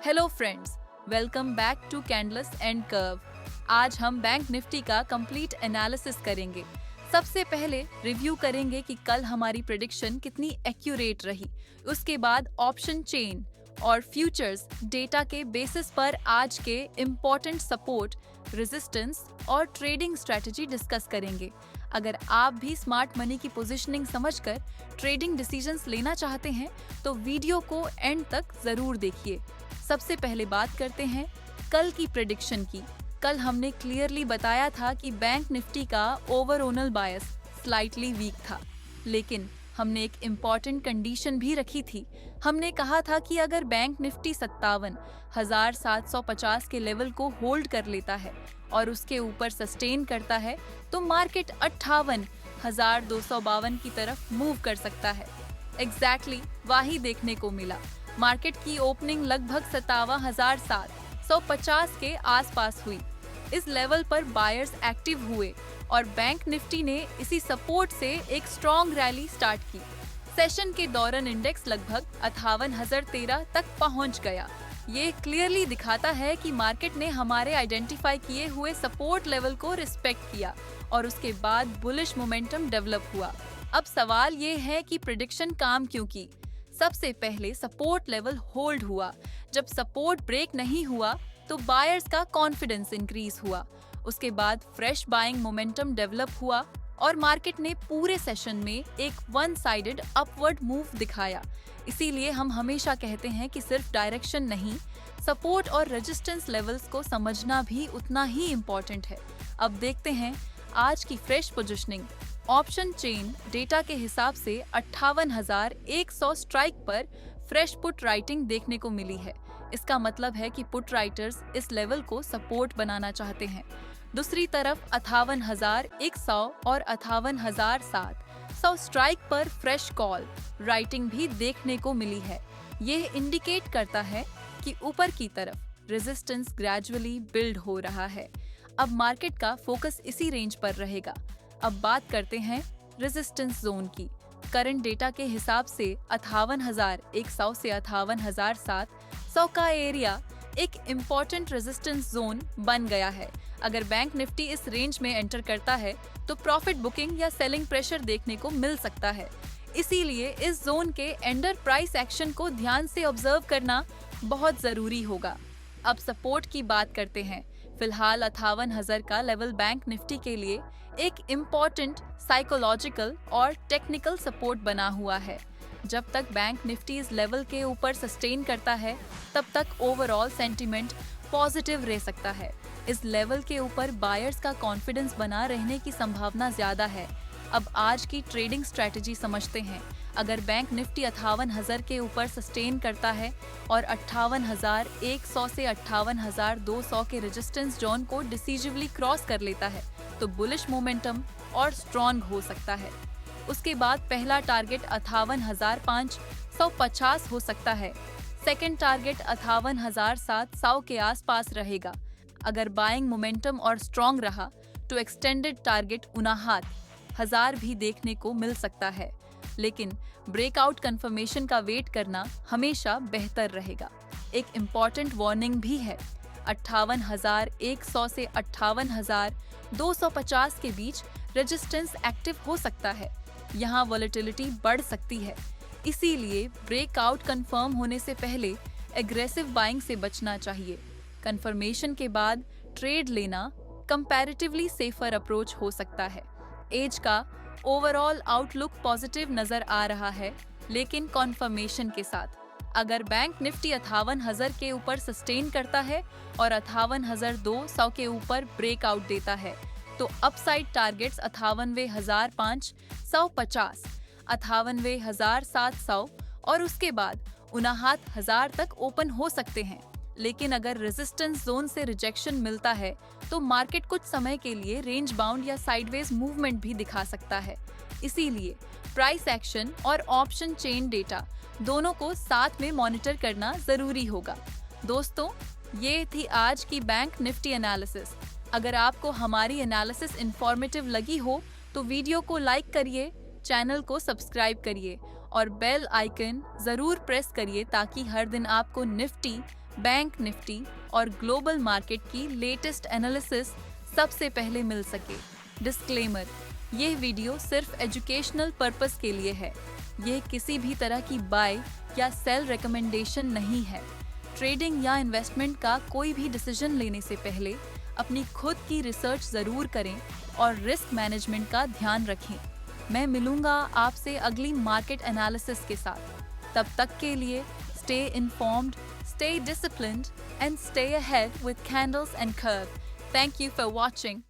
Hello friends, welcome back to candles and curve. आज हम bank Nifty का कंप्लीट एनालिसिस करेंगे। सबसे पहले रिव्यू करेंगे कि कल हमारी प्रेडिक्शन कितनी एक्यूरेट रही। उसके बाद ऑप्शन चेन और फ्यूचर्स डेटा के बेसिस पर आज के इम्पोर्टेंट सपोर्ट, रेजिस्टेंस और ट्रेडिंग स्ट्रेटजी डिस्कस करेंगे। अगर आप भी स्मार्ट मनी की पोजीशनिंग समझकर ट्रेडिंग डिसीजंस लेना चाहते हैं तो वीडियो को एंड तक जरूर देखिए। सबसे पहले बात करते हैं कल की प्रेडिक्शन की। कल हमने क्लियरली बताया था कि बैंक निफ्टी का ओवरऑल बायस स्लाइटली वीक था, लेकिन हमने एक इम्पॉर्टेंट कंडीशन भी रखी थी। हमने कहा था कि अगर बैंक निफ्टी 57,750 के लेवल को होल्ड कर लेता है और उसके ऊपर सस्टेन करता है तो मार्केट 58,252 की तरफ मूव कर सकता है। एग्जैक्टली वही देखने को मिला। मार्केट की ओपनिंग लगभग 57,750 के आसपास हुई। इस लेवल पर बायर्स एक्टिव हुए और बैंक निफ्टी ने इसी सपोर्ट से एक स्ट्रॉन्ग रैली स्टार्ट की। सेशन के दौरान इंडेक्स लगभग 58,013 तक पहुंच गया। ये क्लियरली दिखाता है कि मार्केट ने हमारे आइडेंटिफाई किए हुए सपोर्ट लेवल को रिस्पेक्ट किया और उसके बाद बुलिश मोमेंटम डेवलप हुआ। अब सवाल ये है कि प्रेडिक्शन काम क्यों की। सबसे पहले सपोर्ट लेवल होल्ड हुआ। जब सपोर्ट ब्रेक नहीं हुआ तो बायर्स का कॉन्फिडेंस इंक्रीज हुआ। उसके बाद फ्रेश बाइंग मोमेंटम डेवलप हुआ और मार्केट ने पूरे सेशन में एक वन साइडेड अपवर्ड मूव दिखाया। इसीलिए हम हमेशा कहते हैं कि सिर्फ डायरेक्शन नहीं, सपोर्ट और रेजिस्टेंस लेवल्स को समझना भी उतना ही इम्पोर्टेंट है। अब देखते हैं आज की fresh positioning. Option chain data के हिसाब से 58,100 स्ट्राइक पर फ्रेश पुट राइटिंग देखने को मिली है। इसका मतलब है कि पुट राइटर्स इस लेवल को सपोर्ट बनाना चाहते हैं। दूसरी तरफ 58,100 और 58,700 स्ट्राइक पर फ्रेश कॉल राइटिंग भी देखने को मिली है। यह इंडिकेट करता है कि ऊपर की तरफ रेजिस्टेंस ग्रेजुअली बिल्ड हो रहा है। अब मार्केट का फोकस इसी रेंज पर रहेगा। अब बात करते हैं रेजिस्टेंस जोन की। करंट डेटा के हिसाब से 58,100 से 58,700 का एरिया एक इम्पॉर्टेंट रेजिस्टेंस जोन बन गया है। अगर बैंक निफ्टी इस रेंज में एंटर करता है तो प्रॉफिट बुकिंग या सेलिंग प्रेशर देखने को मिल सकता है। इसीलिए इस जोन के एंडर प्राइस एक्शन को ध्यान से ऑब्जर्व करना बहुत जरूरी होगा। अब सपोर्ट की बात करते हैं। फिलहाल 58,000 का लेवल बैंक निफ्टी के लिए एक इम्पॉर्टेंट साइकोलॉजिकल और टेक्निकल सपोर्ट बना हुआ है। जब तक बैंक निफ्टी इस लेवल के ऊपर सस्टेन करता है तब तक ओवरऑल सेंटीमेंट पॉजिटिव रह सकता है। इस लेवल के ऊपर बायर्स का कॉन्फिडेंस बना रहने की संभावना ज्यादा है। अब आज की ट्रेडिंग स्ट्रेटजी समझते हैं। अगर बैंक निफ्टी 58,000 के ऊपर सस्टेन करता है और 58,100 से 58,200 के रेजिस्टेंस जोन को डिसीजिवली क्रॉस कर लेता है तो बुलिश मोमेंटम और स्ट्रॉन्ग हो सकता है। उसके बाद पहला टारगेट 58,550 हो सकता है। सेकेंड टारगेट 58,700 के आसपास रहेगा। अगर बाइंग मोमेंटम और स्ट्रॉन्ग रहा तो एक्सटेंडेड टारगेट 59,000 भी देखने को मिल सकता है, लेकिन ब्रेकआउट कंफर्मेशन का वेट करना हमेशा बेहतर रहेगा। एक इम्पॉर्टेंट वार्निंग भी है। 58,100 से 58,250 के बीच रेजिस्टेंस एक्टिव हो सकता है। यहाँ वॉलेटिलिटी बढ़ सकती है, इसीलिए ब्रेकआउट कंफर्म होने से पहले एग्रेसिव बाइंग से बचना चाहिए। कंफर्मेशन के बाद ट्रेड लेना कंपैरेटिवली सेफर अप्रोच हो सकता है। एज का ओवरऑल आउटलुक पॉजिटिव नजर आ रहा है, लेकिन कॉन्फर्मेशन के साथ। अगर बैंक निफ्टी 58,000 के ऊपर सस्टेन करता है और 58,200 के ऊपर ब्रेकआउट देता है तो अपसाइड टारगेट्स 58,550, 58,700 और उसके बाद 59,000 तक ओपन हो सकते हैं। लेकिन अगर रेजिस्टेंस जोन से रिजेक्शन मिलता है तो मार्केट कुछ समय के लिए रेंज बाउंड या साइडवेज मूवमेंट भी दिखा सकता है। इसीलिए प्राइस एक्शन और ऑप्शन चेन डेटा दोनों को साथ में मॉनिटर करना जरूरी होगा। दोस्तों, ये थी आज की बैंक निफ्टी एनालिसिस। अगर आपको हमारी एनालिसिस इंफॉर्मेटिव लगी हो तो वीडियो को लाइक करिए, चैनल को सब्सक्राइब करिए और बेल आइकन जरूर प्रेस करिए ताकि हर दिन आपको निफ्टी, बैंक निफ्टी और ग्लोबल मार्केट की लेटेस्ट एनालिसिस सबसे पहले मिल सके। डिस्क्लेमर, यह वीडियो सिर्फ एजुकेशनल पर्पस के लिए है। यह किसी भी तरह की बाय या सेल रिकमेंडेशन नहीं है। ट्रेडिंग या इन्वेस्टमेंट का कोई भी डिसीजन लेने से पहले अपनी खुद की रिसर्च जरूर करें और रिस्क मैनेजमेंट का ध्यान रखें। मैं मिलूंगा आपसे अगली मार्केट एनालिसिस के साथ। तब तक के लिए stay informed, stay disciplined, and stay ahead with Candles and Curve. Thank you for watching.